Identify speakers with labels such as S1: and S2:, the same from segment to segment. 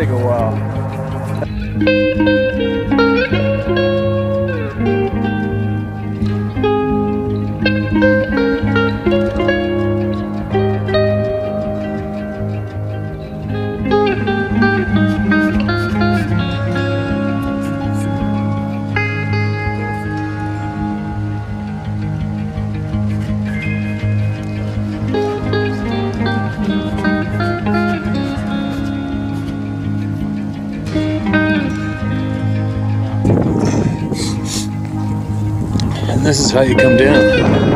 S1: take a while. And this is how you come down.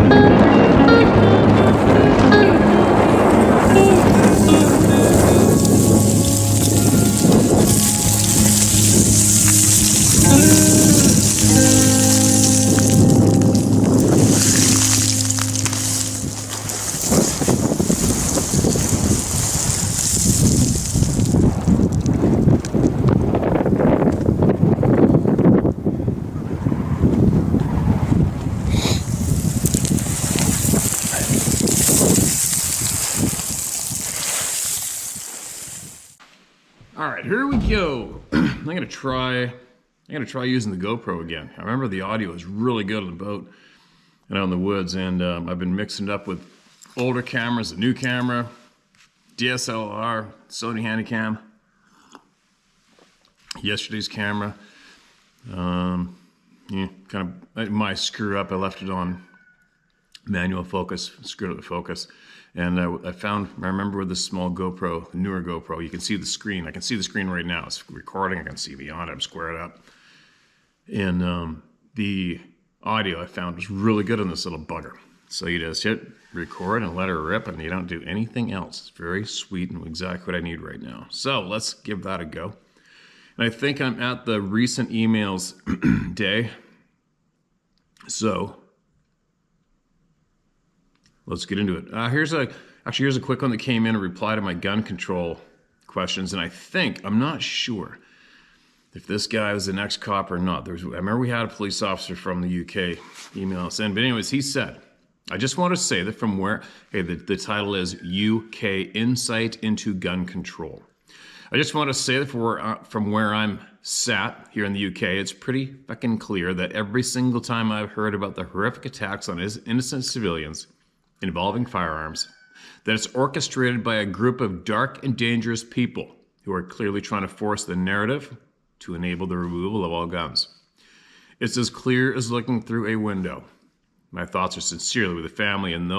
S2: All right, here we go. I'm gonna try using the GoPro again. I remember the audio is really good on the boat and out in the woods, and I've been mixing it up with older cameras, a new camera, DSLR, Sony Handycam, yesterday's camera. Yeah, kind of my screw up. I left it on manual focus, screwed up the focus. And I remember with this small GoPro, the newer GoPro, you can see the screen. I can see the screen right now. It's recording. I can see beyond it. I'm squared up. And the audio I found was really good on this little bugger. So you just hit record and let her rip, and you don't do anything else. It's very sweet and exactly what I need right now. So let's give that a go. And I think I'm at the recent emails day. So let's get into it. Here's a quick one that came in, a reply to my gun control questions, and I'm not sure if this guy was an ex-cop or not. I remember we had a police officer from the UK email us in, but anyways, he said, I just want to say that from where, the title is UK Insight into Gun Control. I just want to say that from where I'm sat here in the UK, it's pretty fucking clear that every single time I've heard about the horrific attacks on innocent civilians involving firearms, that it's orchestrated by a group of dark and dangerous people who are clearly trying to force the narrative to enable the removal of all guns. It's as clear as looking through a window. My thoughts are sincerely with the family and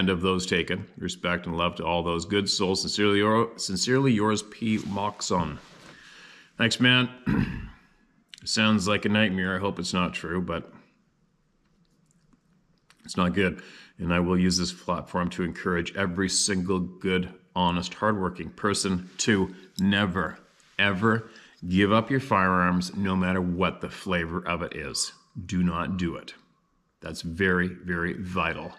S2: of those taken. Respect and love to all those good souls. Sincerely yours, P. Moxon. Thanks, man. Sounds like a nightmare. I hope it's not true, but it's not good. And I will use this platform to encourage every single good, honest, hardworking person to never, ever give up your firearms, no matter what the flavor of it is. Do not do it. That's very, very vital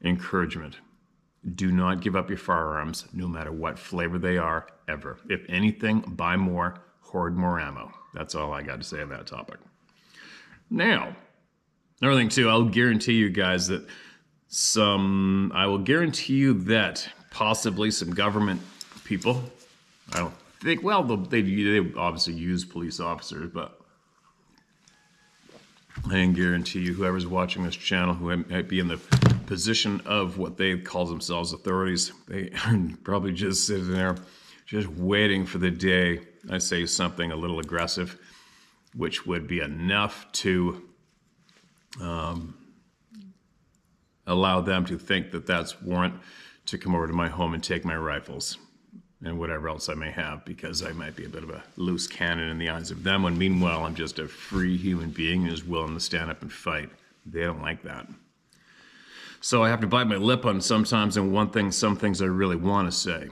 S2: encouragement. Do not give up your firearms, no matter what flavor they are, ever. If anything, buy more, hoard more ammo. That's all I got to say on that topic. Now, another thing too, I'll guarantee you guys that possibly some government people, I don't think, well, they obviously use police officers, but I can guarantee you whoever's watching this channel who might be in the position of what they call themselves authorities, they are probably just sitting there just waiting for the day I say something a little aggressive, which would be enough to allow them to think that that's warrant to come over to my home and take my rifles and whatever else I may have, because I might be a bit of a loose cannon in the eyes of them, when meanwhile I'm just a free human being who's willing to stand up and fight. They don't like that. So I have to bite my lip on sometimes, and some things I really want to say,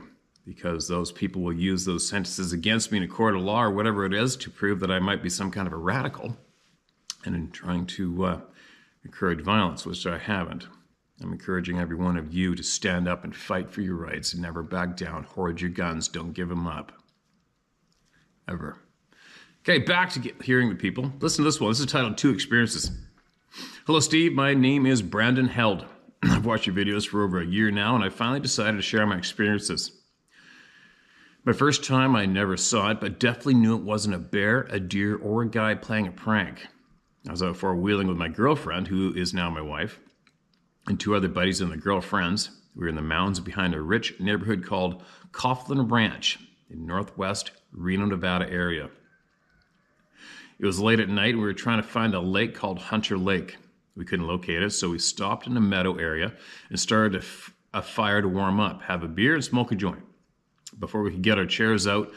S2: because those people will use those sentences against me in a court of law or whatever it is to prove that I might be some kind of a radical and in trying to encourage violence, which I haven't. I'm encouraging every one of you to stand up and fight for your rights and never back down. Hoard your guns. Don't give them up. Ever. Okay, back to hearing the people. Listen to this one. This is titled Two Experiences. Hello, Steve. My name is Brandon Held. I've watched your videos for over a year now, and I finally decided to share my experiences. My first time, I never saw it, but definitely knew it wasn't a bear, a deer, or a guy playing a prank. I was out four-wheeling with my girlfriend, who is now my wife, and two other buddies and their girlfriends. We were in the mountains behind a rich neighborhood called Coughlin Ranch in northwest Reno, Nevada area. It was late at night and we were trying to find a lake called Hunter Lake. We couldn't locate it, so we stopped in a meadow area and started a fire to warm up, have a beer, and smoke a joint. Before we could get our chairs out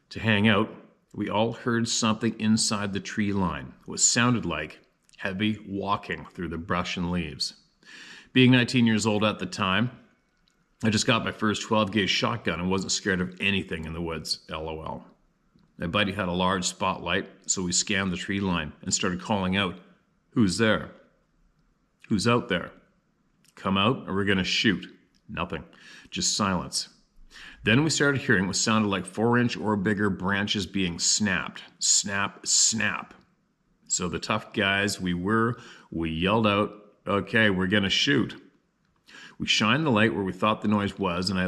S2: to hang out, we all heard something inside the tree line. What sounded like heavy walking through the brush and leaves. Being 19 years old at the time, I just got my first 12-gauge shotgun and wasn't scared of anything in the woods, LOL. My buddy had a large spotlight, so we scanned the tree line and started calling out, "Who's there? Who's out there? Come out or we're gonna shoot." Nothing, just silence. Then we started hearing what sounded like 4-inch or bigger branches being snapped. Snap, snap. So the tough guys we yelled out, "Okay, we're gonna shoot." We shined the light where we thought the noise was, and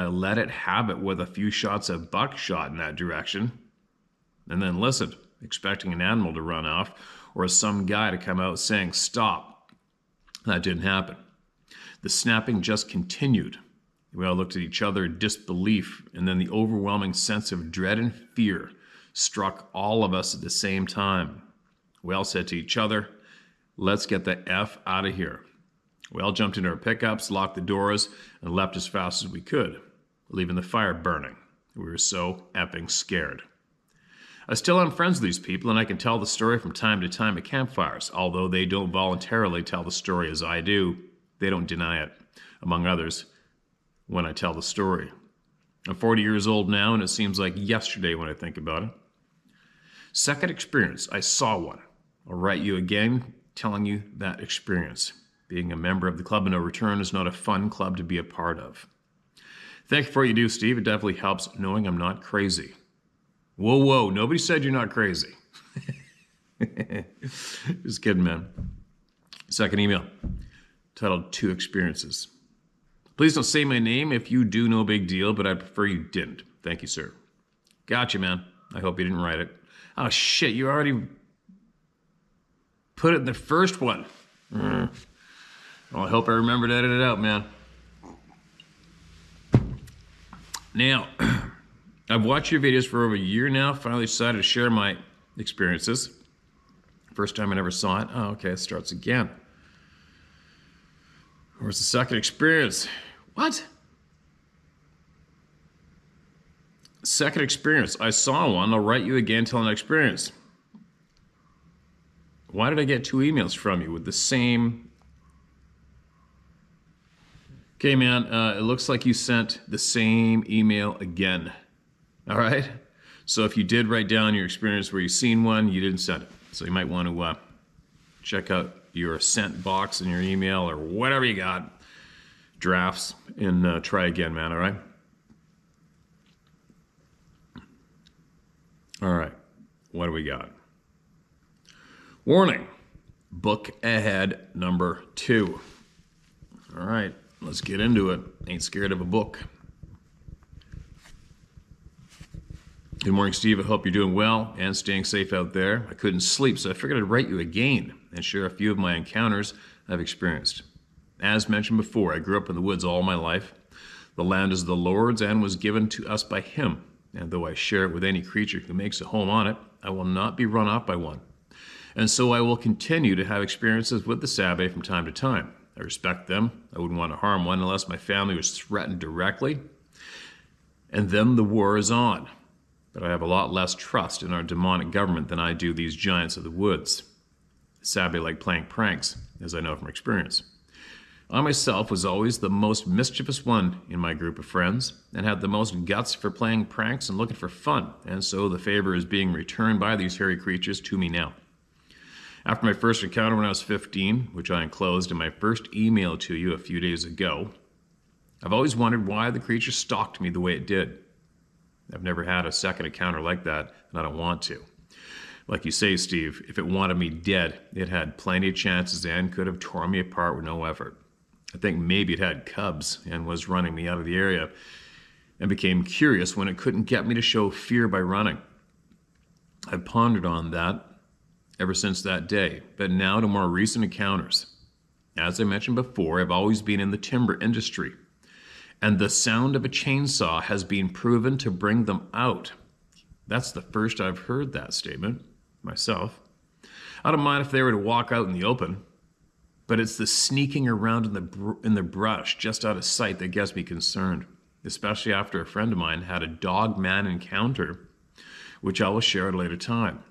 S2: I let it have it with a few shots of buckshot in that direction, and then listened, expecting an animal to run off or some guy to come out saying stop. That didn't happen. The snapping just continued. We all looked at each other in disbelief, and then the overwhelming sense of dread and fear struck all of us at the same time. We all said to each other, "Let's get the F out of here." We all jumped into our pickups, locked the doors, and left as fast as we could, leaving the fire burning. We were so effing scared. I still am friends with these people, and I can tell the story from time to time at campfires. Although they don't voluntarily tell the story as I do, they don't deny it, among others, when I tell the story. I'm 40 years old now, and it seems like yesterday when I think about it. Second experience, I saw one. I'll write you again telling you that experience. Being a member of the Club of No Return is not a fun club to be a part of. Thank you for what you do, Steve. It definitely helps knowing I'm not crazy. Whoa, nobody said you're not crazy. Just kidding, man. Second email, titled Two Experiences. Please don't say my name. If you do, no big deal, but I prefer you didn't. Thank you, sir. Gotcha, man. I hope you didn't write it. Oh, shit, you already put it in the first one. Well, I hope I remember to edit it out, man. Now, I've watched your videos for over a year now. Finally decided to share my experiences. First time I ever saw it. Oh, okay, it starts again. Where's the second experience? What? Second experience. I saw one. I'll write you again telling an experience. Why did I get 2 emails from you with the same... Okay, man, it looks like you sent the same email again. All right? So if you did write down your experience where you seen one, you didn't send it. So you might want to check out your sent box in your email or whatever you got, drafts, and try again, man, all right? All right, what do we got? Warning, book ahead number 2. All right. Let's get into it. Ain't scared of a book. Good morning, Steve. I hope you're doing well and staying safe out there. I couldn't sleep, so I figured I'd write you again and share a few of my encounters I've experienced. As mentioned before, I grew up in the woods all my life. The land is the Lord's and was given to us by Him. And though I share it with any creature who makes a home on it, I will not be run off by one. And so I will continue to have experiences with the Sabbath from time to time. I respect them. I wouldn't want to harm one unless my family was threatened directly. And then the war is on. But I have a lot less trust in our demonic government than I do these giants of the woods. Sabbath like playing pranks, as I know from experience. I myself was always the most mischievous one in my group of friends and had the most guts for playing pranks and looking for fun. And so the favor is being returned by these hairy creatures to me now. After my first encounter when I was 15, which I enclosed in my first email to you a few days ago, I've always wondered why the creature stalked me the way it did. I've never had a second encounter like that, and I don't want to. Like you say, Steve, if it wanted me dead, it had plenty of chances and could have torn me apart with no effort. I think maybe it had cubs and was running me out of the area. and became curious when it couldn't get me to show fear by running. I've pondered on that ever since that day, but now to more recent encounters. As I mentioned before, I've always been in the timber industry, and the sound of a chainsaw has been proven to bring them out. That's the first I've heard that statement myself. I don't mind if they were to walk out in the open, but it's the sneaking around in the brush just out of sight that gets me concerned, especially after a friend of mine had a dog-man encounter, which I will share at a later time.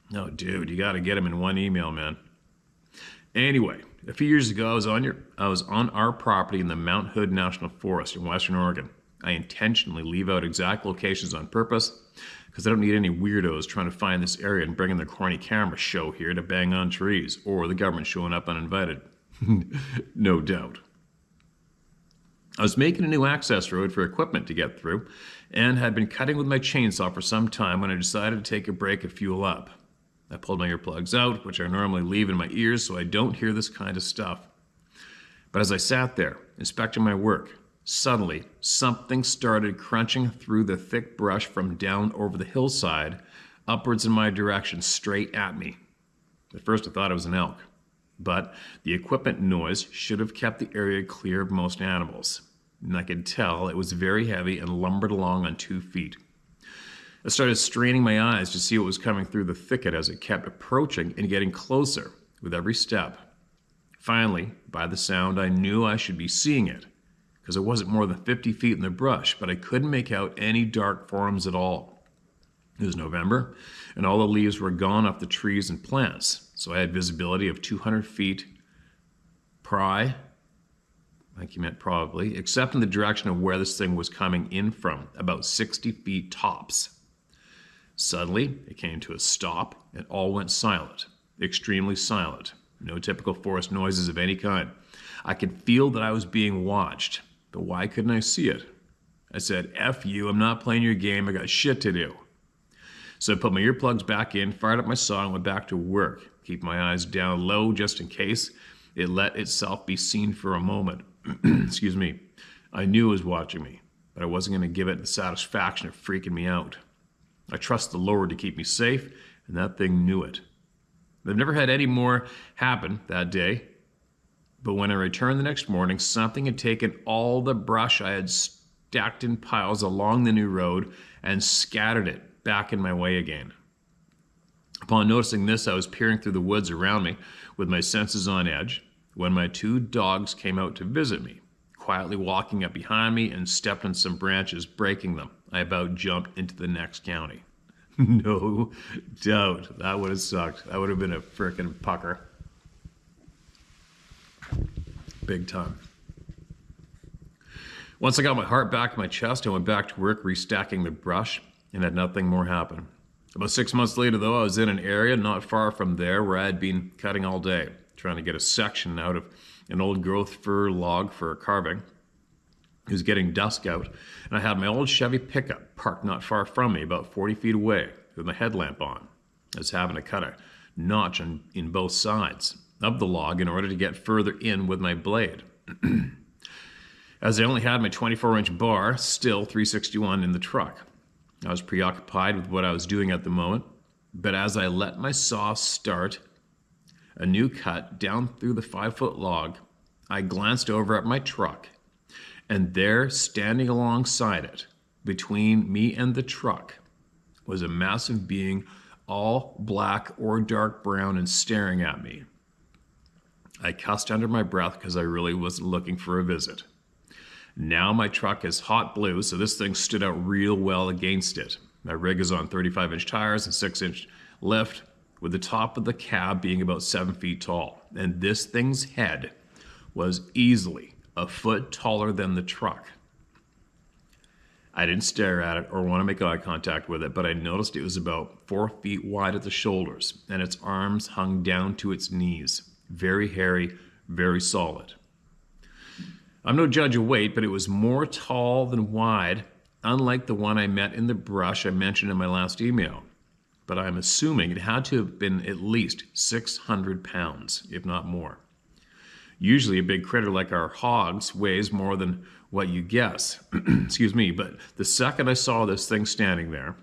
S2: No, dude, you got to get him in one email, man. Anyway, a few years ago, I was on our property in the Mount Hood National Forest in Western Oregon. I intentionally leave out exact locations on purpose because I don't need any weirdos trying to find this area and bringing their corny camera show here to bang on trees, or the government showing up uninvited. No doubt. I was making a new access road for equipment to get through and had been cutting with my chainsaw for some time when I decided to take a break and fuel up. I pulled my earplugs out, which I normally leave in my ears so I don't hear this kind of stuff. But as I sat there, inspecting my work, suddenly something started crunching through the thick brush from down over the hillside, upwards in my direction, straight at me. At first I thought it was an elk, but the equipment noise should have kept the area clear of most animals. And I could tell it was very heavy and lumbered along on 2 feet. I started straining my eyes to see what was coming through the thicket as it kept approaching and getting closer with every step. Finally, by the sound, I knew I should be seeing it, because it wasn't more than 50 feet in the brush, but I couldn't make out any dark forms at all. It was November, and all the leaves were gone off the trees and plants, so I had visibility of 200 feet I think you meant probably, except in the direction of where this thing was coming in from, about 60 feet tops. Suddenly, it came to a stop, and all went silent, extremely silent. No typical forest noises of any kind. I could feel that I was being watched, but why couldn't I see it? I said, F you, I'm not playing your game, I got shit to do. So I put my earplugs back in, fired up my saw, and went back to work, keep my eyes down low just in case it let itself be seen for a moment. Excuse me. I knew it was watching me, but I wasn't going to give it the satisfaction of freaking me out. I trust the Lord to keep me safe, and that thing knew it. I've never had any more happen that day, but when I returned the next morning, something had taken all the brush I had stacked in piles along the new road and scattered it back in my way again. Upon noticing this, I was peering through the woods around me with my senses on edge when my 2 dogs came out to visit me, quietly walking up behind me and stepped on some branches, breaking them. I about jumped into the next county. No doubt. That would have sucked. That would have been a frickin' pucker. Big time. Once I got my heart back in my chest, I went back to work restacking the brush and had nothing more happen. About 6 months later, though, I was in an area not far from there where I had been cutting all day, trying to get a section out of an old growth fir log for carving. It was getting dusk out, and I had my old Chevy pickup parked not far from me, about 40 feet away, with my headlamp on. I was having to cut a notch in both sides of the log in order to get further in with my blade. As I only had my 24-inch bar, still 361 in the truck. I was preoccupied with what I was doing at the moment, but as I let my saw start a new cut down through the 5-foot log, I glanced over at my truck, and there, standing alongside it, between me and the truck, was a massive being, all black or dark brown and staring at me. I cussed under my breath because I really wasn't looking for a visit. Now my truck is hot blue, so this thing stood out real well against it. My rig is on 35-inch tires and 6-inch lift, with the top of the cab being about 7 feet tall. And this thing's head was easily a foot taller than the truck. I didn't stare at it or want to make eye contact with it, but I noticed it was about 4 feet wide at the shoulders, and its arms hung down to its knees. Very hairy, very solid. I'm no judge of weight, but it was more tall than wide, unlike the one I met in the brush I mentioned in my last email. But I'm assuming it had to have been at least 600 pounds, if not more. Usually a big critter like our hogs weighs more than what you guess. Excuse me, but the second I saw this thing standing there,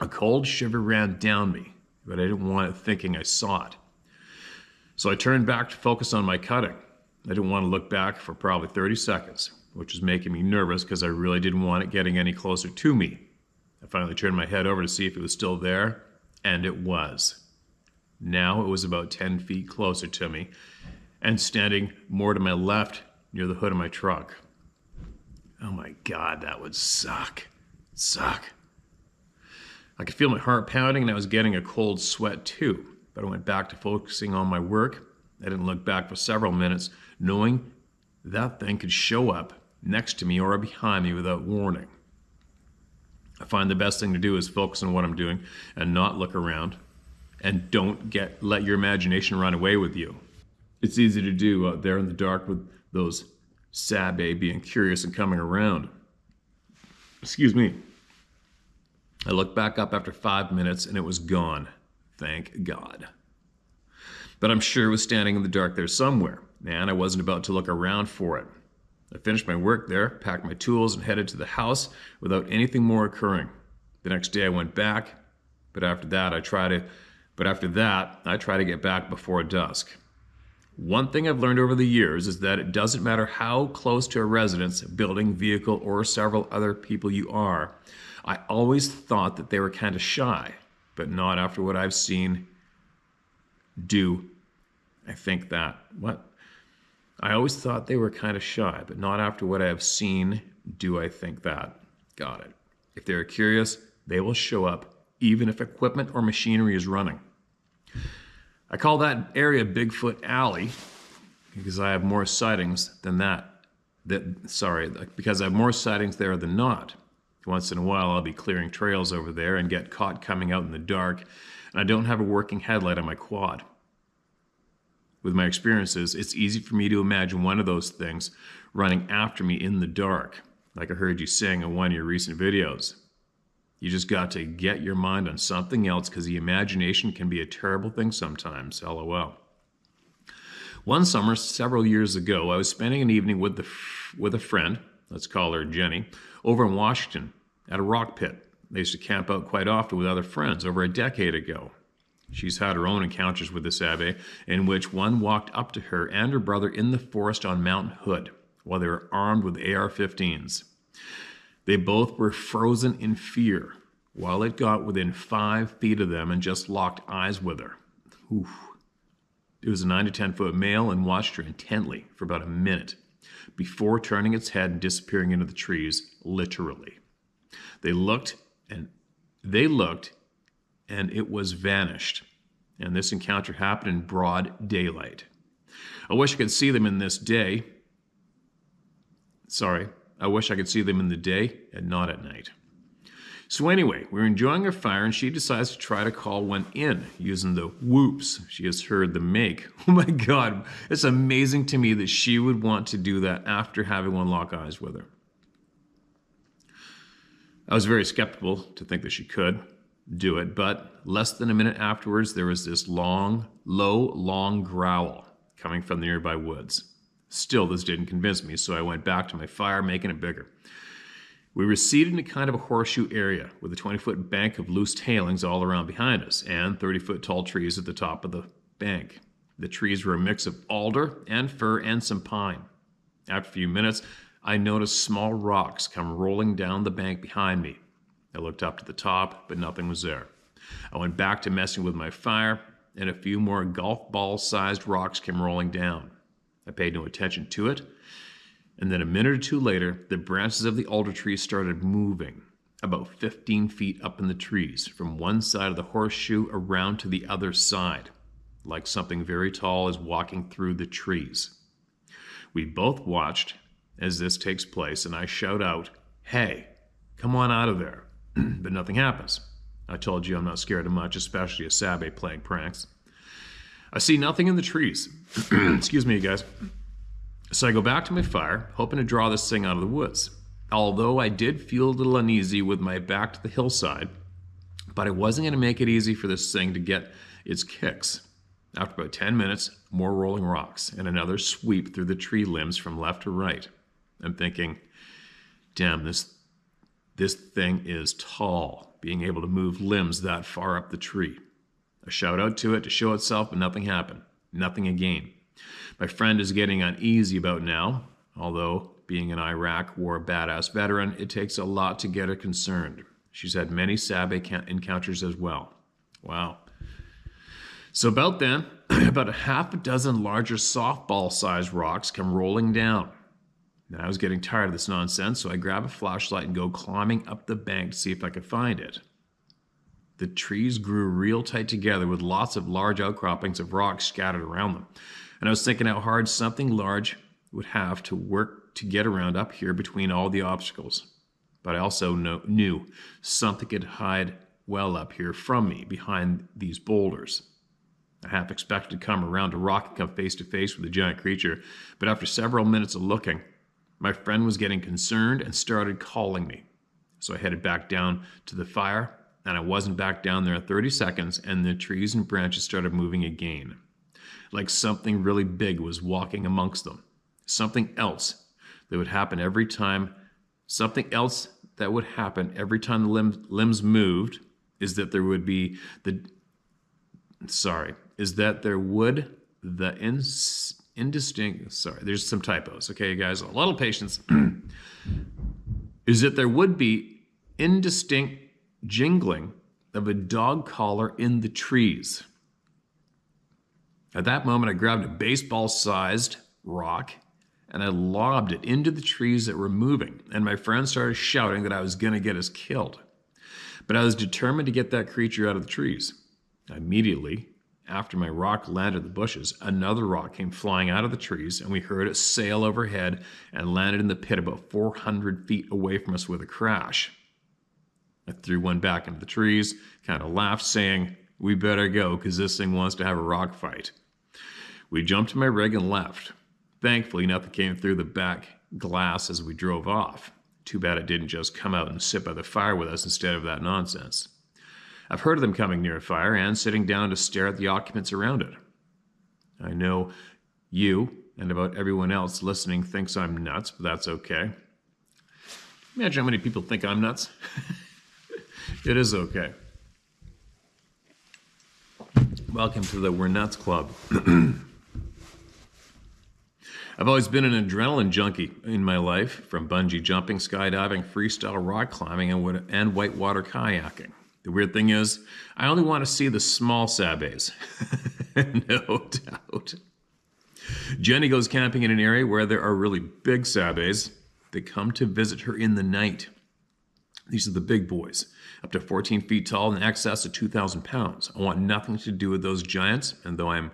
S2: a cold shiver ran down me, but I didn't want it thinking I saw it. So I turned back to focus on my cutting. I didn't want to look back for probably 30 seconds, which was making me nervous because I really didn't want it getting any closer to me. I finally turned my head over to see if it was still there, and it was. Now it was about 10 feet closer to me and standing more to my left near the hood of my truck. Oh my God, that would suck. Suck. I could feel my heart pounding and I was getting a cold sweat too, but I went back to focusing on my work. I didn't look back for several minutes, knowing that thing could show up next to me or behind me without warning. I find the best thing to do is focus on what I'm doing and not look around, and don't let your imagination run away with you. It's easy to do out there in the dark with those sabe being curious and coming around. Excuse me. I looked back up after 5 minutes and it was gone. Thank God. But I'm sure it was standing in the dark there somewhere, and I wasn't about to look around for it. I finished my work there, packed my tools, and headed to the house without anything more occurring. The next day I went back, but after that I try to get back before dusk. One thing I've learned over the years is that it doesn't matter how close to a residence, building, vehicle, or several other people you are. I always thought that they were kind of shy, but not after what I've seen do. I always thought they were kind of shy, but not after what I have seen do I think that. Got it. If they're curious, they will show up, even if equipment or machinery is running. I call that area Bigfoot Alley because I have more sightings than because I have more sightings there than not. Once in a while, I'll be clearing trails over there and get caught coming out in the dark, and I don't have a working headlight on my quad. With my experiences, it's easy for me to imagine one of those things running after me in the dark, like I heard you saying in one of your recent videos. You just got to get your mind on something else because the imagination can be a terrible thing sometimes, LOL. One summer, several years ago, I was spending an evening with a friend, let's call her Jenny, over in Washington at a rock pit. They used to camp out quite often with other friends over a decade ago. She's had her own encounters with this abbe, in which one walked up to her and her brother in the forest on Mount Hood while they were armed with AR-15s. They both were frozen in fear while it got within 5 feet of them and just locked eyes with her. Oof. It was a 9 to 10 foot male and watched her intently for about a minute before turning its head and disappearing into the trees, literally. They looked and it was vanished. And this encounter happened in broad daylight. I wish I could see them in the day and not at night. So anyway, we were enjoying our fire and she decides to try to call one in using the whoops she has heard them make. Oh my God, it's amazing to me that she would want to do that after having one lock eyes with her. I was very skeptical to think that she could do it, but less than a minute afterwards, there was this long growl coming from the nearby woods. Still, this didn't convince me, so I went back to my fire, making it bigger. We were seated in a kind of a horseshoe area with a 20-foot bank of loose tailings all around behind us and 30-foot tall trees at the top of the bank. The trees were a mix of alder and fir and some pine. After a few minutes, I noticed small rocks come rolling down the bank behind me. I looked up to the top, but nothing was there. I went back to messing with my fire, and a few more golf ball-sized rocks came rolling down. I paid no attention to it, and then a minute or two later, the branches of the alder tree started moving, about 15 feet up in the trees, from one side of the horseshoe around to the other side, like something very tall is walking through the trees. We both watched as this takes place, and I shout out, "Hey, come on out of there." But nothing happens. I told you I'm not scared of much, especially a Sabe playing pranks. I see nothing in the trees. Excuse me, guys. So I go back to my fire, hoping to draw this thing out of the woods. Although I did feel a little uneasy with my back to the hillside, but I wasn't going to make it easy for this thing to get its kicks. After about 10 minutes, more rolling rocks and another sweep through the tree limbs from left to right. I'm thinking, damn, this thing is tall, being able to move limbs that far up the tree. I shout out to it to show itself, but nothing happened. Nothing again. My friend is getting uneasy about now, although being an Iraq War badass veteran, it takes a lot to get her concerned. She's had many Sabe encounters as well. Wow. So about then, about a half a dozen larger softball-sized rocks come rolling down. And I was getting tired of this nonsense, so I grab a flashlight and go climbing up the bank to see if I could find it. The trees grew real tight together with lots of large outcroppings of rocks scattered around them. And I was thinking how hard something large would have to work to get around up here between all the obstacles. But I also knew something could hide well up here from me behind these boulders. I half expected to come around a rock and come face to face with a giant creature, but after several minutes of looking, my friend was getting concerned and started calling me. So I headed back down to the fire, and I wasn't back down there in 30 seconds, and the trees and branches started moving again. Like something really big was walking amongst them. Something else that would happen every time the limbs moved is that there would be there's some typos, okay, guys, a little patience, is that there would be indistinct jingling of a dog collar in the trees. At that moment, I grabbed a baseball-sized rock and I lobbed it into the trees that were moving, and my friend started shouting that I was going to get us killed. But I was determined to get that creature out of the trees. Immediately, after my rock landed the bushes, another rock came flying out of the trees, and we heard it sail overhead and landed in the pit about 400 feet away from us with a crash. I threw one back into the trees, kind of laughed, saying, "We better go, because this thing wants to have a rock fight." We jumped to my rig and left. Thankfully, nothing came through the back glass as we drove off. Too bad it didn't just come out and sit by the fire with us instead of that nonsense. I've heard of them coming near a fire and sitting down to stare at the occupants around it. I know you and about everyone else listening thinks I'm nuts, but that's okay. Imagine how many people think I'm nuts. It is okay. Welcome to the We're Nuts Club. I've always been an adrenaline junkie in my life, from bungee jumping, skydiving, freestyle rock climbing, and whitewater kayaking. The weird thing is, I only want to see the small Sabes. No doubt. Jenny goes camping in an area where there are really big Sabes. They come to visit her in the night. These are the big boys, up to 14 feet tall and in excess of 2,000 pounds. I want nothing to do with those giants, and though I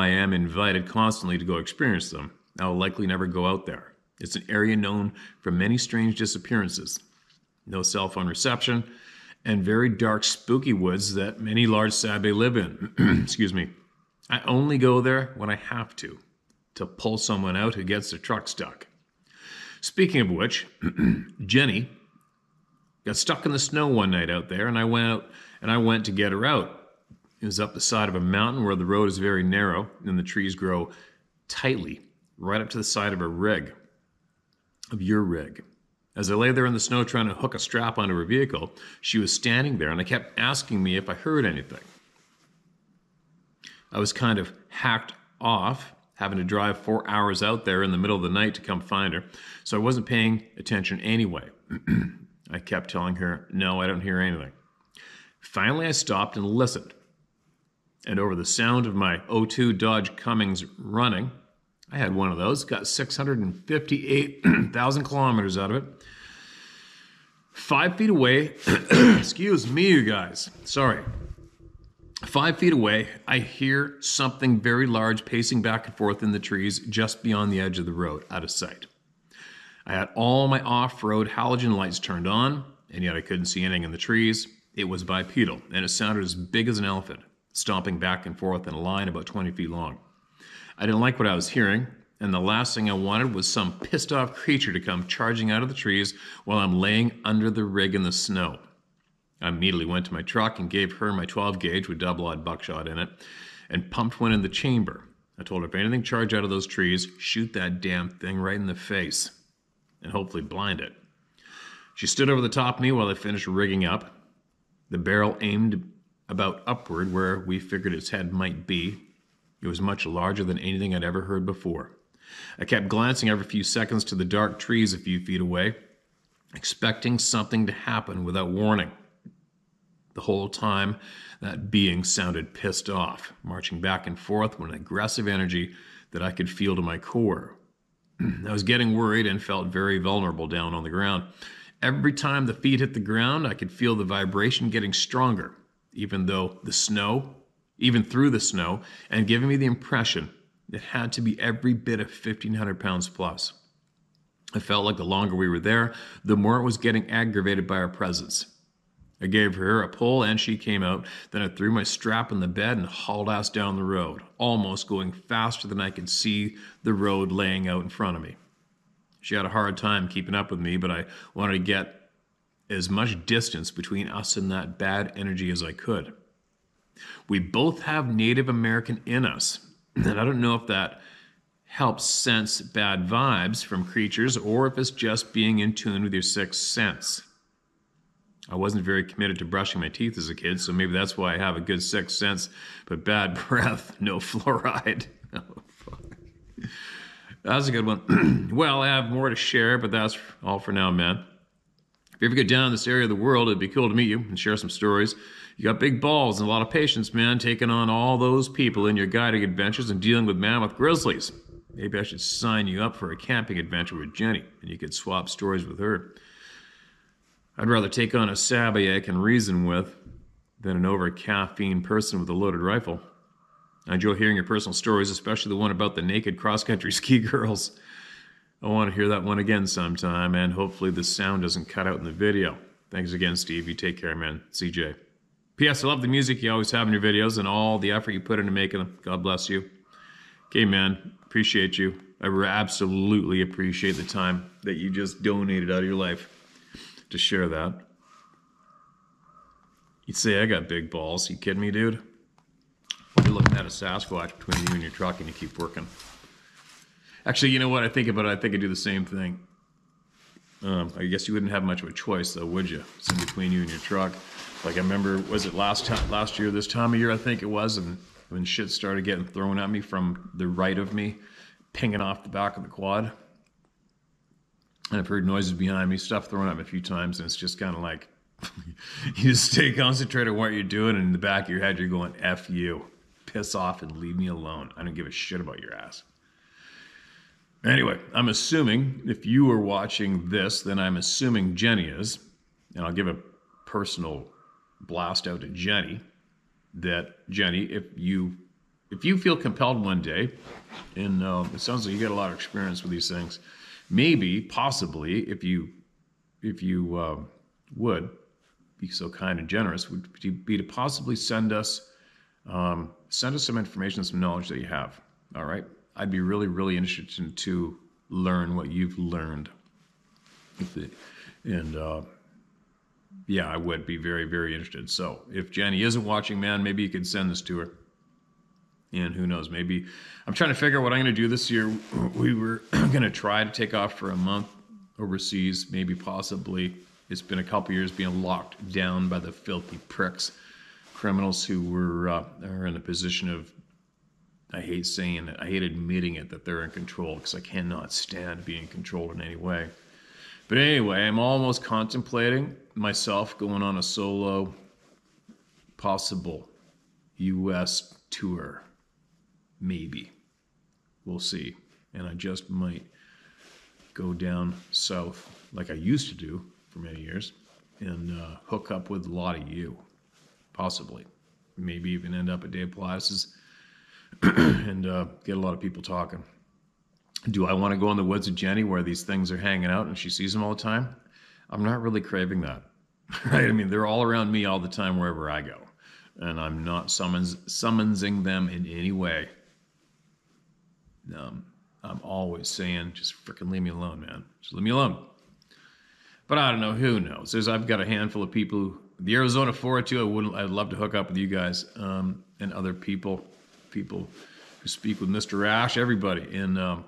S2: am invited constantly to go experience them, I will likely never go out there. It's an area known for many strange disappearances, no cell phone reception, and very dark, spooky woods that many large Sabe live in. Excuse me. I only go there when I have to pull someone out who gets their truck stuck. Speaking of which, Jenny got stuck in the snow one night out there, and I went to get her out. It was up the side of a mountain where the road is very narrow and the trees grow tightly right up to the side of your rig. As I lay there in the snow trying to hook a strap onto her vehicle, she was standing there and I kept asking me if I heard anything. I was kind of hacked off, having to drive 4 hours out there in the middle of the night to come find her, so I wasn't paying attention anyway. I kept telling her, "No, I don't hear anything." Finally, I stopped and listened. And over the sound of my 02 Dodge Cummins running, I had one of those, got 658,000 kilometers out of it. 5 feet away, excuse me, you guys, sorry. 5 feet away, I hear something very large pacing back and forth in the trees just beyond the edge of the road, out of sight. I had all my off-road halogen lights turned on, and yet I couldn't see anything in the trees. It was bipedal, and it sounded as big as an elephant, stomping back and forth in a line about 20 feet long. I didn't like what I was hearing, and the last thing I wanted was some pissed-off creature to come charging out of the trees while I'm laying under the rig in the snow. I immediately went to my truck and gave her my 12 gauge with double-aught buckshot in it, and pumped one in the chamber. I told her, if anything charged out of those trees, shoot that damn thing right in the face and hopefully blind it. She stood over the top of me while I finished rigging up. The barrel aimed about upward where we figured its head might be. It was much larger than anything I'd ever heard before. I kept glancing every few seconds to the dark trees a few feet away, expecting something to happen without warning. The whole time, that being sounded pissed off, marching back and forth with an aggressive energy that I could feel to my core. I was getting worried and felt very vulnerable down on the ground. Every time the feet hit the ground, I could feel the vibration getting stronger, even through the snow, and giving me the impression it had to be every bit of 1,500 pounds plus. I felt like the longer we were there, the more it was getting aggravated by our presence. I gave her a pull and she came out. Then I threw my strap in the bed and hauled ass down the road, almost going faster than I could see the road laying out in front of me. She had a hard time keeping up with me, but I wanted to get as much distance between us and that bad energy as I could. We both have Native American in us, and I don't know if that helps sense bad vibes from creatures or if it's just being in tune with your sixth sense. I wasn't very committed to brushing my teeth as a kid, so maybe that's why I have a good sixth sense, but bad breath, no fluoride. Oh, fuck. That's a good one. Well, I have more to share, but that's all for now, man. If you ever get down in this area of the world, it'd be cool to meet you and share some stories. You got big balls and a lot of patience, man, taking on all those people in your guiding adventures and dealing with mammoth grizzlies. Maybe I should sign you up for a camping adventure with Jenny, and you could swap stories with her. I'd rather take on a savvy I can reason with than an over-caffeine person with a loaded rifle. I enjoy hearing your personal stories, especially the one about the naked cross-country ski girls. I want to hear that one again sometime, and hopefully the sound doesn't cut out in the video. Thanks again, Steve. You take care, man. CJ. P.S. I love the music you always have in your videos and all the effort you put into making them. God bless you. Okay, man. Appreciate you. I absolutely appreciate the time that you just donated out of your life to share that. You'd say I got big balls. You kidding me, dude? You're looking at a Sasquatch between you and your truck and you keep working. Actually, you know what? I think about it. I think I do the same thing. I guess you wouldn't have much of a choice, though, would you? It's in between you and your truck. Like I remember, was it last year, this time of year, I think it was, and when shit started getting thrown at me from the right of me, pinging off the back of the quad. And I've heard noises behind me, stuff thrown at me a few times, and it's just kind of like, you just stay concentrated on what you're doing, and in the back of your head, you're going, F you. Piss off and leave me alone. I don't give a shit about your ass. Anyway, I'm assuming, if you are watching this, then I'm assuming Jenny is, and I'll give a personal blast out to Jenny, that Jenny, if you feel compelled one day, and it sounds like you got a lot of experience with these things, maybe, possibly, if you would be so kind and generous, would be to possibly send us some information, some knowledge that you have. All right, I'd be really, really interested to learn what you've learned, and yeah, I would be very, very interested. So if Jenny isn't watching, man, maybe you could send this to her. And who knows, maybe I'm trying to figure out what I'm going to do this year. We were going to try to take off for a month overseas, maybe possibly. It's been a couple years being locked down by the filthy pricks, criminals who are in a position of, I hate saying it, I hate admitting it, that they're in control, because I cannot stand being controlled in any way. But anyway, I'm almost contemplating myself going on a solo possible U.S. tour. Maybe. We'll see. And I just might go down south like I used to do for many years and hook up with a lot of you. Possibly. Maybe even end up at Dave Pilatus' and get a lot of people talking. Do I want to go in the woods with Jenny where these things are hanging out and she sees them all the time? I'm not really craving that. Right? I mean, they're all around me all the time wherever I go. And I'm not summoning them in any way. I'm always saying, just freaking leave me alone, man. Just leave me alone. But I don't know. Who knows? I've got a handful of people. The Arizona 402, I'd love to hook up with you guys and other people. people who speak with Mr. Ash, everybody. And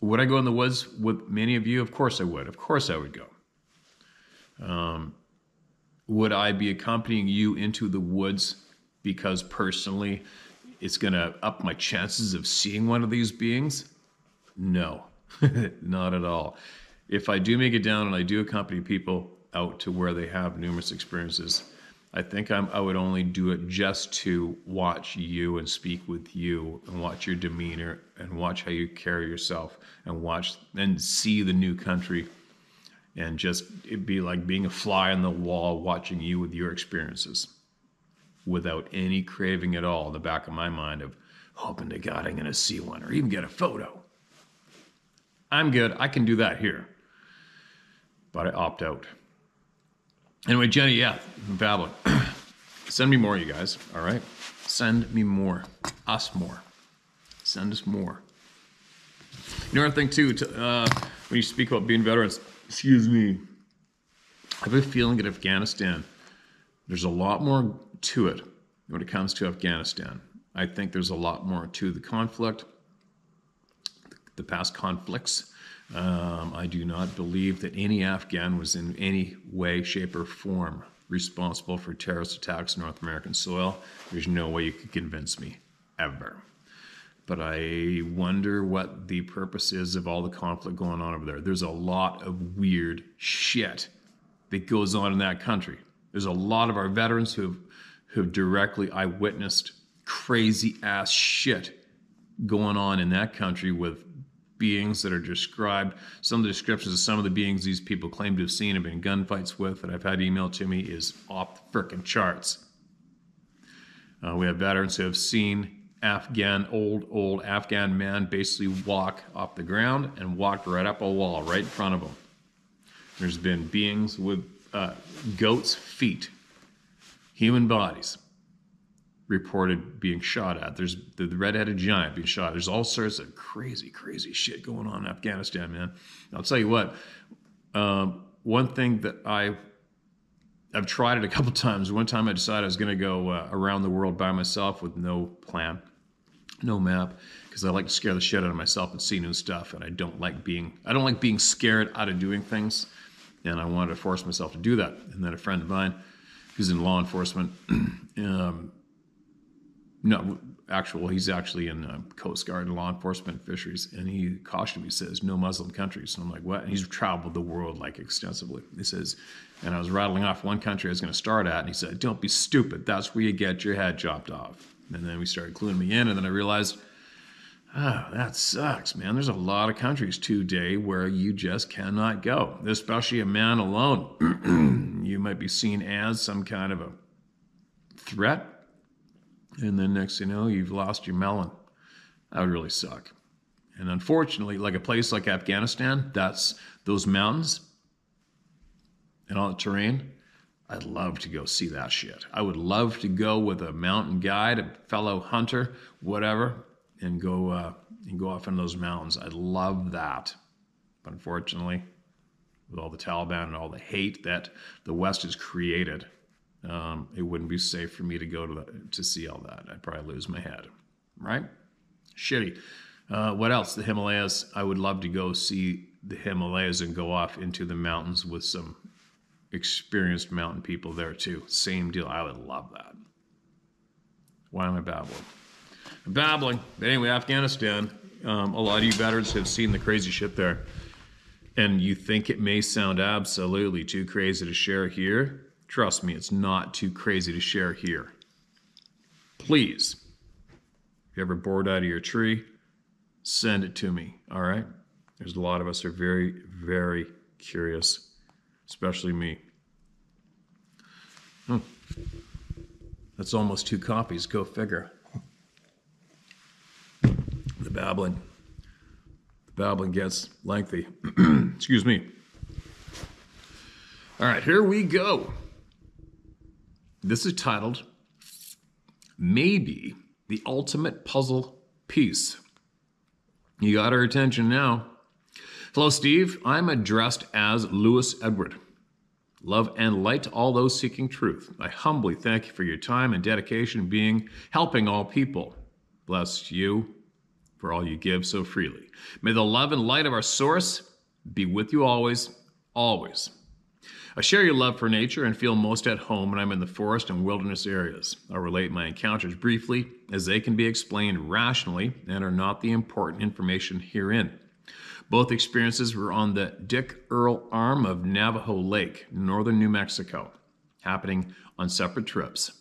S2: would I go in the woods with many of you? Of course I would. Of course I would go. Would I be accompanying you into the woods because personally it's going to up my chances of seeing one of these beings? No, not at all. If I do make it down and I do accompany people out to where they have numerous experiences, I think I would only do it just to watch you and speak with you and watch your demeanor and watch how you carry yourself and watch and see the new country, and just it'd be like being a fly on the wall watching you with your experiences without any craving at all in the back of my mind of hoping to God I'm going to see one or even get a photo. I'm good. I can do that here. But I opt out. Anyway, Jenny, yeah, I'm babbling. Send me more, you guys, all right? Send me more. Us more. Send us more. You know, another thing, too, when you speak about being veterans, excuse me, I have a feeling that Afghanistan, there's a lot more to it when it comes to Afghanistan. I think there's a lot more to the conflict, the past conflicts. I do not believe that any Afghan was in any way, shape, or form responsible for terrorist attacks on North American soil. There's no way you could convince me, ever. But I wonder what the purpose is of all the conflict going on over there. There's a lot of weird shit that goes on in that country. There's a lot of our veterans who've directly eyewitnessed crazy ass shit going on in that country with beings that are described. Some of the descriptions of some of the beings these people claim to have seen and been in gunfights with that I've had emailed to me is off the frickin' charts. We have veterans who have seen old Afghan men basically walk off the ground and walk right up a wall right in front of them. There's been beings with goats' feet, human bodies, reported being shot at. There's the red-headed giant being shot. There's all sorts of crazy, crazy shit going on in Afghanistan, man. I'll tell you what, one thing that I've tried it a couple times. One time I decided I was going to go around the world by myself with no plan, no map, because I like to scare the shit out of myself and see new stuff, and I don't like being scared out of doing things, and I wanted to force myself to do that. And then a friend of mine who's in law enforcement, he's actually in Coast Guard and law enforcement fisheries, and he cautioned me, says, no Muslim countries. And I'm like, what? And he's traveled the world like extensively. He says, and I was rattling off one country I was going to start at, and he said, don't be stupid. That's where you get your head chopped off. And then we started cluing me in, and then I realized, that sucks, man. There's a lot of countries today where you just cannot go, especially a man alone. You might be seen as some kind of a threat, and then next thing you know, you've lost your melon. That would really suck. And unfortunately, like a place like Afghanistan, that's those mountains and all the terrain, I'd love to go see that shit. I would love to go with a mountain guide, a fellow hunter, whatever, and go off in those mountains. I'd love that. But unfortunately, with all the Taliban and all the hate that the West has created, it wouldn't be safe for me to go to see all that. I'd probably lose my head, right? Shitty. What else? The Himalayas. I would love to go see the Himalayas and go off into the mountains with some experienced mountain people there too. Same deal. I would love that. Why am I babbling? I'm babbling. But anyway, Afghanistan. A lot of you veterans have seen the crazy shit there. And you think it may sound absolutely too crazy to share here. Trust me, it's not too crazy to share here. Please, if you're ever bored out of your tree, send it to me, all right? There's a lot of us who are very, very curious, especially me. That's almost 2 copies, go figure. The babbling gets lengthy. Excuse me. All right, here we go. This is titled, Maybe the Ultimate Puzzle Piece. You got our attention now. Hello, Steve. I'm addressed as Louis Edward. Love and light to all those seeking truth. I humbly thank you for your time and dedication being helping all people. Bless you for all you give so freely. May the love and light of our source be with you always, always. I share your love for nature and feel most at home when I'm in the forest and wilderness areas. I'll relate my encounters briefly, as they can be explained rationally and are not the important information herein. Both experiences were on the Dick Earl Arm of Navajo Lake, northern New Mexico, happening on separate trips.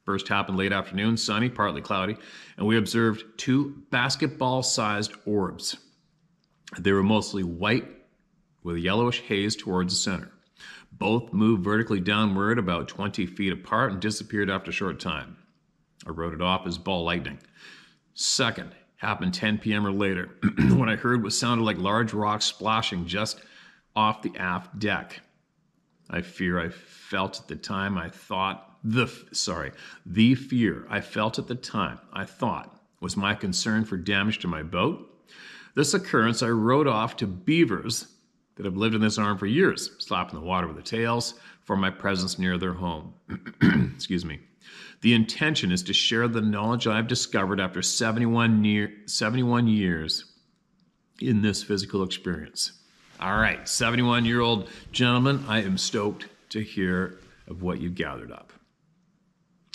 S2: First happened late afternoon, sunny, partly cloudy, and we observed 2 basketball-sized orbs. They were mostly white with yellowish haze towards the center. Both moved vertically downward about 20 feet apart and disappeared after a short time. I wrote it off as ball lightning. Second happened 10 p.m. or later, when I heard what sounded like large rocks splashing just off the aft deck. The fear I felt at the time I thought was my concern for damage to my boat. This occurrence I wrote off to beavers that have lived in this arm for years, slapping the water with their tails for my presence near their home. Excuse me. The intention is to share the knowledge I've discovered after 71 years in this physical experience. All right, 71-year-old gentleman, I am stoked to hear of what you've gathered up.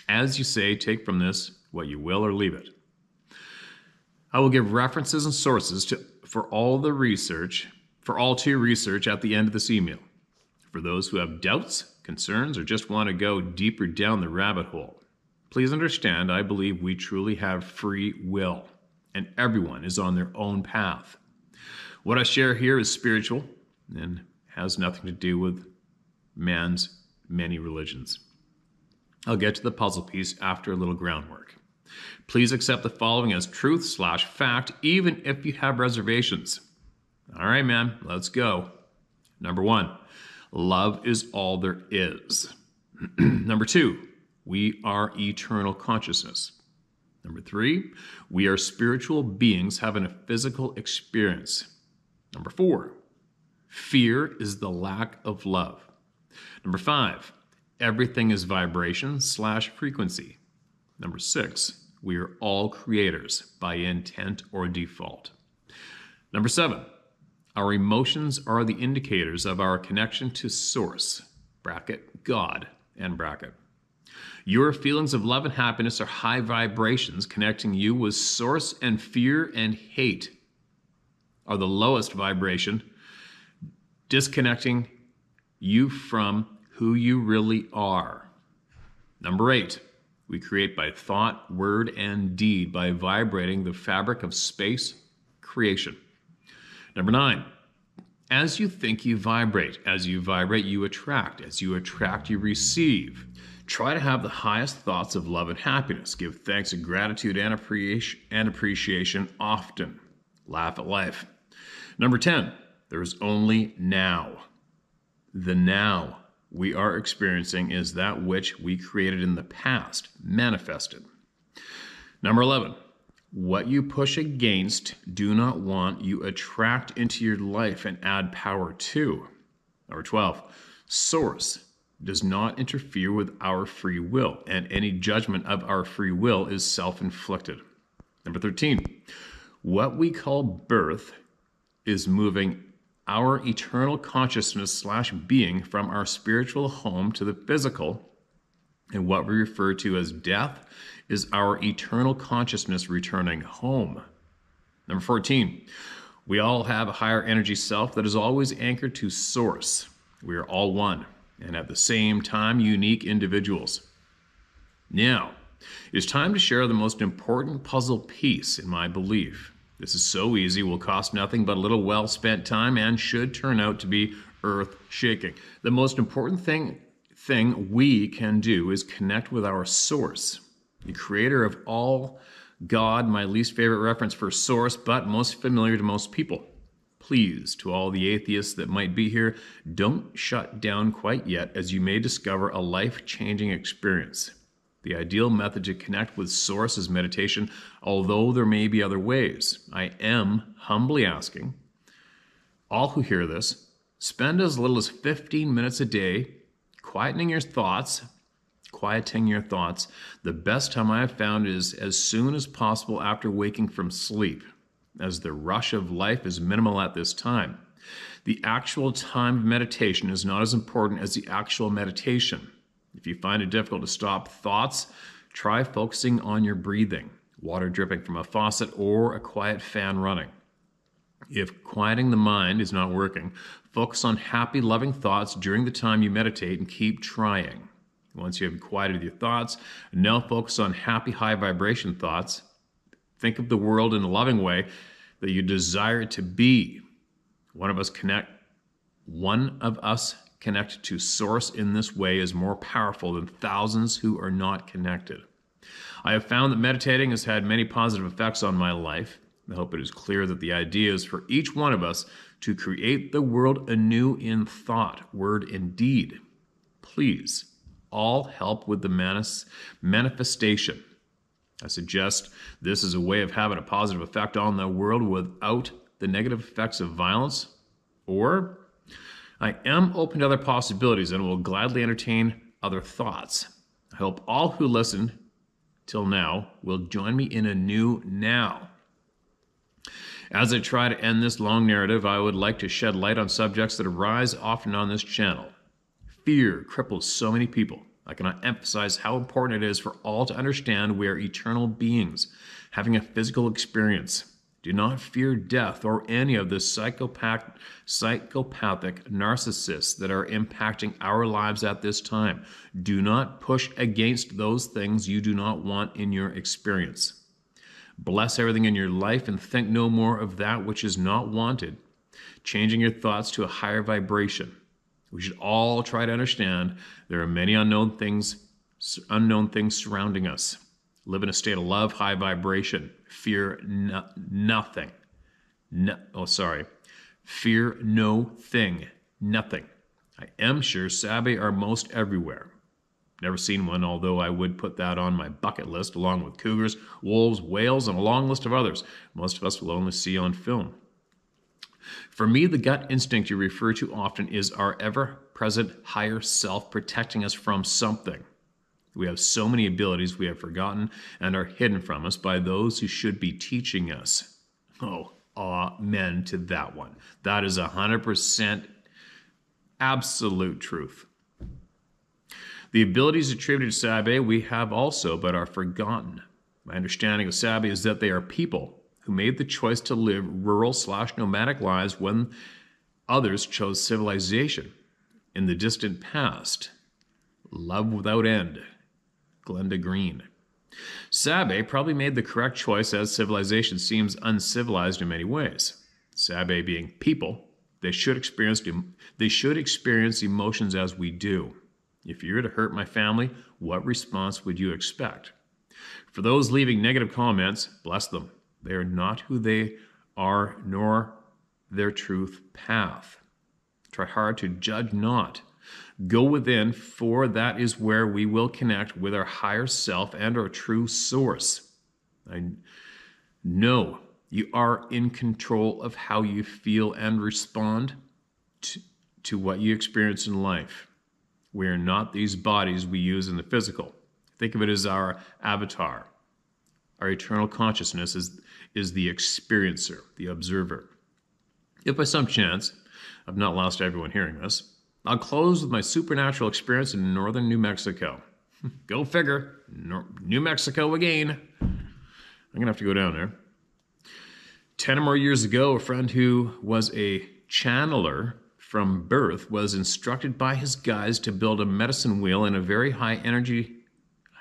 S2: As you say, take from this what you will or leave it. I will give references and sources for all to research at the end of this email. For those who have doubts, concerns, or just want to go deeper down the rabbit hole, please understand I believe we truly have free will, and everyone is on their own path. What I share here is spiritual and has nothing to do with man's many religions. I'll get to the puzzle piece after a little groundwork. Please accept the following as truth/fact, even if you have reservations. All right, man, let's go. Number 1, love is all there is. Number 2, we are eternal consciousness. Number 3, we are spiritual beings having a physical experience. Number 4, fear is the lack of love. Number 5, everything is vibration/frequency. Number 6, we are all creators by intent or default. Number 7, our emotions are the indicators of our connection to Source, bracket, God, end bracket. Your feelings of love and happiness are high vibrations connecting you with Source, and fear and hate are the lowest vibration, disconnecting you from who you really are. Number 8, we create by thought, word, and deed by vibrating the fabric of space creation. Number 9, as you think, you vibrate. As you vibrate, you attract. As you attract, you receive. Try to have the highest thoughts of love and happiness. Give thanks and gratitude and appreciation often. Laugh at life. Number 10, there is only now. The now we are experiencing is that which we created in the past, manifested. Number 11, what you push against, do not want, you attract into your life and add power to. Number 12, Source does not interfere with our free will, and any judgment of our free will is self-inflicted. Number 13, what we call birth is moving our eternal consciousness/being from our spiritual home to the physical, and what we refer to as death is our eternal consciousness returning home. Number 14, we all have a higher energy self that is always anchored to Source. We are all one, and at the same time, unique individuals. Now, it is time to share the most important puzzle piece in my belief. This is so easy, will cost nothing but a little well-spent time, and should turn out to be earth-shaking. The most important thing we can do is connect with our Source, the creator of all, God, my least favorite reference for Source, but most familiar to most people. Please, to all the atheists that might be here, don't shut down quite yet, as you may discover a life-changing experience. The ideal method to connect with Source is meditation, although there may be other ways. I am humbly asking all who hear this, spend as little as 15 minutes a day Quieting your thoughts, the best time I have found is as soon as possible after waking from sleep, as the rush of life is minimal at this time. The actual time of meditation is not as important as the actual meditation. If you find it difficult to stop thoughts, try focusing on your breathing, water dripping from a faucet, or a quiet fan running. If quieting the mind is not working, focus on happy, loving thoughts during the time you meditate and keep trying. Once you have quieted your thoughts, now focus on happy, high vibration thoughts. Think of the world in a loving way that you desire it to be. One of us connect to Source in this way is more powerful than thousands who are not connected. I have found that meditating has had many positive effects on my life. I hope it is clear that the idea is for each one of us to create the world anew in thought, word, and deed. Please, all help with the manifestation. I suggest this is a way of having a positive effect on the world without the negative effects of violence. Or I am open to other possibilities and will gladly entertain other thoughts. I hope all who listen till now will join me in a new now. As I try to end this long narrative, I would like to shed light on subjects that arise often on this channel. Fear cripples so many people. I cannot emphasize how important it is for all to understand we are eternal beings, having a physical experience. Do not fear death or any of the psychopathic narcissists that are impacting our lives at this time. Do not push against those things you do not want in your experience. Bless everything in your life and think no more of that which is not wanted, changing your thoughts to a higher vibration. We should all try to understand there are many unknown things surrounding us. Live in a state of love, high vibration. Fear nothing. Fear no thing. Nothing. I am sure Sabe are most everywhere. Never seen one, although I would put that on my bucket list along with cougars, wolves, whales, and a long list of others most of us will only see on film. For me, the gut instinct you refer to often is our ever-present higher self protecting us from something. We have so many abilities we have forgotten and are hidden from us by those who should be teaching us. Oh, amen to that one. That is 100% absolute truth. The abilities attributed to Sabe we have also, but are forgotten. My understanding of Sabe is that they are people who made the choice to live rural/nomadic lives when others chose civilization. In the distant past, love without end. Glenda Green. Sabe probably made the correct choice as civilization seems uncivilized in many ways. Sabe being people, they should experience emotions as we do. If you were to hurt my family, what response would you expect? For those leaving negative comments, bless them. They are not who they are, nor their truth path. Try hard to judge not. Go within, for that is where we will connect with our higher self and our true source. I know you are in control of how you feel and respond to what you experience in life. We are not these bodies we use in the physical. Think of it as our avatar. Our eternal consciousness is the experiencer, the observer. If by some chance, I've not lost everyone hearing this, I'll close with my supernatural experience in northern New Mexico. Go figure, New Mexico again. I'm going to have to go down there. 10 or more years ago, a friend who was a channeler from birth was instructed by his guides to build a medicine wheel in a very high energy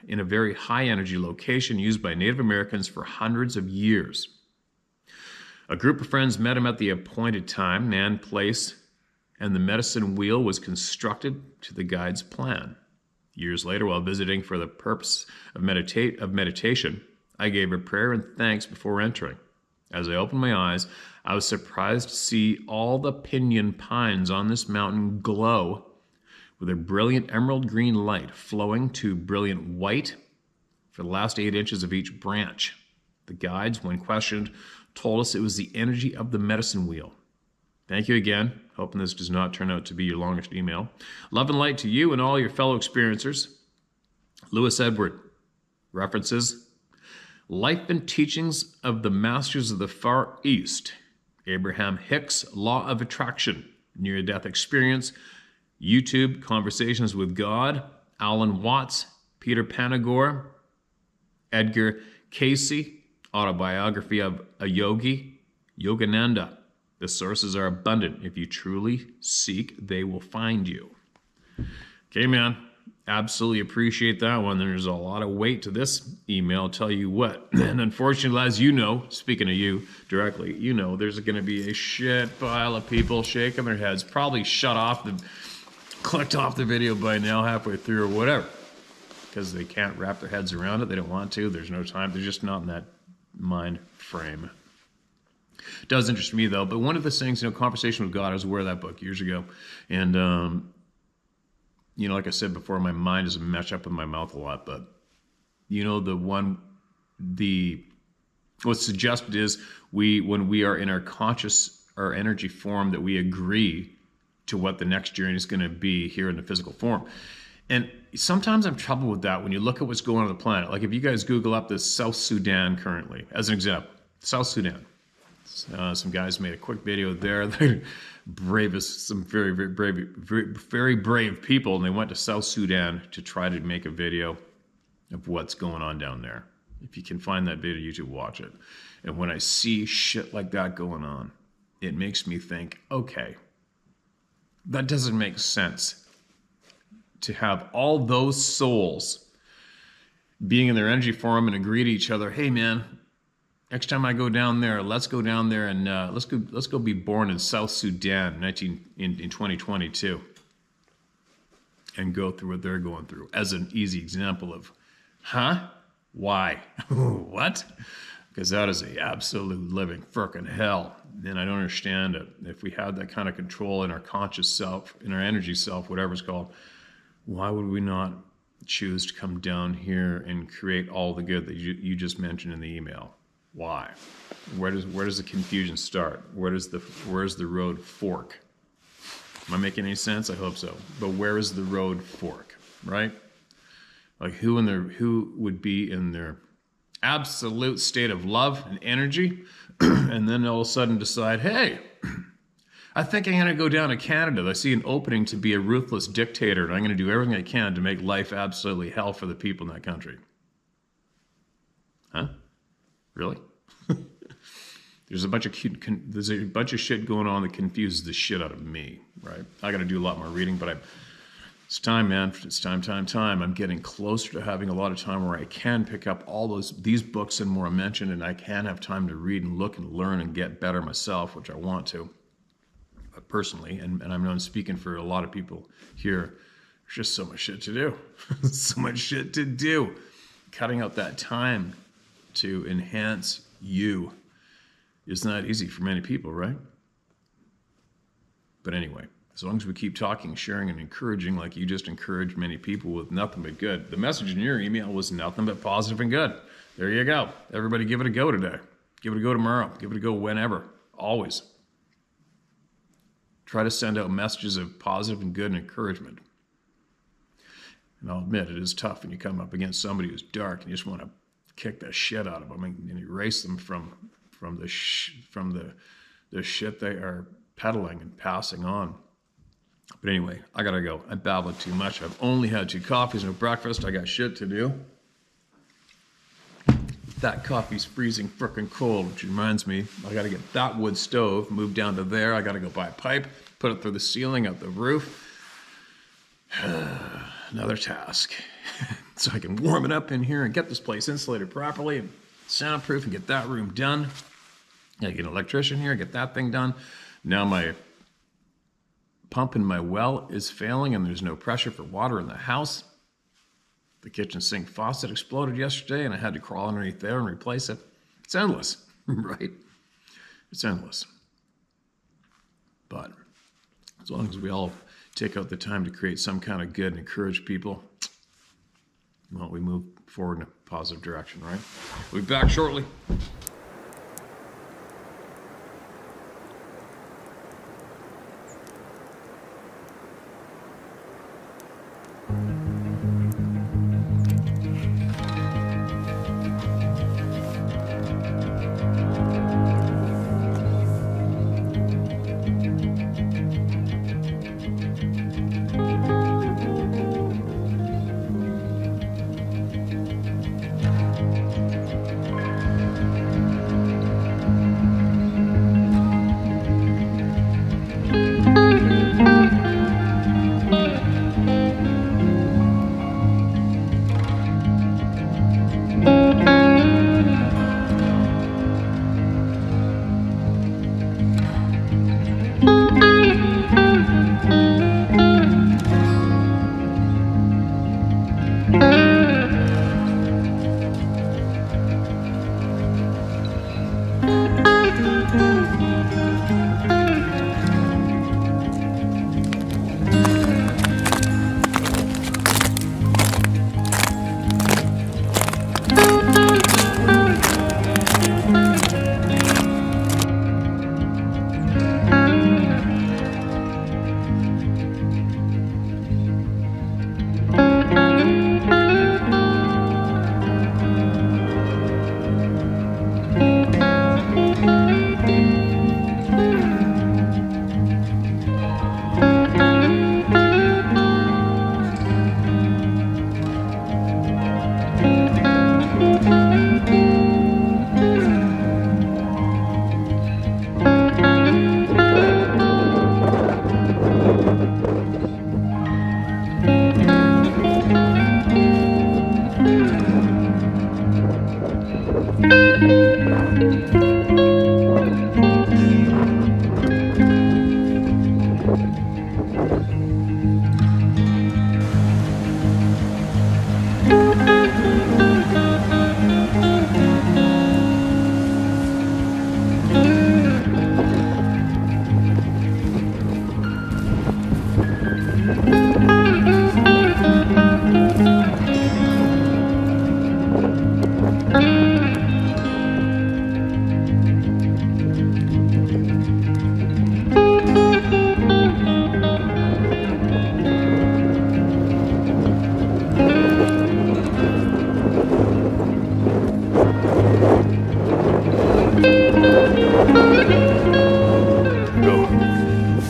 S2: location used by Native Americans for hundreds of years. A group of friends met him at the appointed time and place, and the medicine wheel was constructed to the guide's plan. Years later, while visiting for the purpose of meditation, I gave a prayer and thanks before entering. As I opened my eyes, I was surprised to see all the pinyon pines on this mountain glow with a brilliant emerald green light flowing to brilliant white for the last 8 inches of each branch. The guides, when questioned, told us it was the energy of the medicine wheel. Thank you again. Hoping this does not turn out to be your longest email. Love and light to you and all your fellow experiencers. Lewis Edward. References. Life and Teachings of the Masters of the Far East. Abraham Hicks, Law of Attraction. Near-Death Experience. YouTube, Conversations with God. Alan Watts. Peter Panagore. Edgar Casey. Autobiography of a Yogi. Yogananda. The sources are abundant. If you truly seek, they will find you. Okay, man. Absolutely appreciate that one. There's a lot of weight to this email, I'll tell you what. And unfortunately, as you know, speaking of you directly, you know there's going to be a shit pile of people shaking their heads, probably clicked off the video by now halfway through or whatever, because they can't wrap their heads around it. They don't want to. There's no time. They're just not in that mind frame. It does interest me, though. But one of the things, Conversation with God, I was aware of that book years ago. And, like I said before, my mind doesn't match up with my mouth a lot. But, what's suggested is when we are in our energy form, that we agree to what the next journey is going to be here in the physical form. And sometimes I'm troubled with that when you look at what's going on the planet. Like if you guys Google up this South Sudan currently, as an example, South Sudan. Some guys made a quick video there. They're some very, very brave, very brave people, and they went to South Sudan to try to make a video of what's going on down there. If you can find that video, YouTube, watch it. And when I see shit like that going on, it makes me think, okay, that doesn't make sense to have all those souls being in their energy form and agree to each other, hey, man, next time I go down there, let's go down there and let's go be born in South Sudan in 2022 and go through what they're going through as an easy example of, why? What? Because that is a absolute living frickin' hell. And I don't understand it. If we had that kind of control in our conscious self, in our energy self, whatever it's called, why would we not choose to come down here and create all the good that you just mentioned in the email? Why? Where does the confusion start? Where's the road fork? Am I making any sense? I hope so. But where is the road fork? Right? Like who would be in their absolute state of love and energy, and then all of a sudden decide, hey, I think I'm going to go down to Canada. I see an opening to be a ruthless dictator, and I'm going to do everything I can to make life absolutely hell for the people in that country. Huh? Really? There's a bunch of shit going on that confuses the shit out of me, right? I got to do a lot more reading, but it's time, man. It's time. I'm getting closer to having a lot of time where I can pick up all these books and more I mentioned, and I can have time to read and look and learn and get better myself, which I want to. But personally, and I'm not speaking for a lot of people here, there's just so much shit to do. So much shit to do. Cutting out that time to enhance you is not easy for many people, right? But anyway, as long as we keep talking, sharing, and encouraging like you just encouraged many people with nothing but good. The message in your email was nothing but positive and good. There you go. Everybody give it a go today. Give it a go tomorrow. Give it a go whenever. Always. Try to send out messages of positive and good and encouragement. And I'll admit, it is tough when you come up against somebody who's dark and you just want to kick the shit out of them and erase them from the shit they are peddling and passing on. But anyway, I gotta go. I babbled too much. I've only had 2 coffees, no breakfast. I got shit to do. That coffee's freezing frickin' cold, which reminds me, I gotta get that wood stove moved down to there. I gotta go buy a pipe, put it through the ceiling, out the roof. Another task. So I can warm it up in here and get this place insulated properly and soundproof and get that room done. I get an electrician here, get that thing done. Now my pump in my well is failing and there's no pressure for water in the house. The kitchen sink faucet exploded yesterday and I had to crawl underneath there and replace it. It's endless, right? It's endless. But as long as we all take out the time to create some kind of good and encourage people, well, we move forward in a positive direction, right? We'll be back shortly.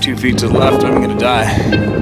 S1: 2 feet to the left, I'm gonna die.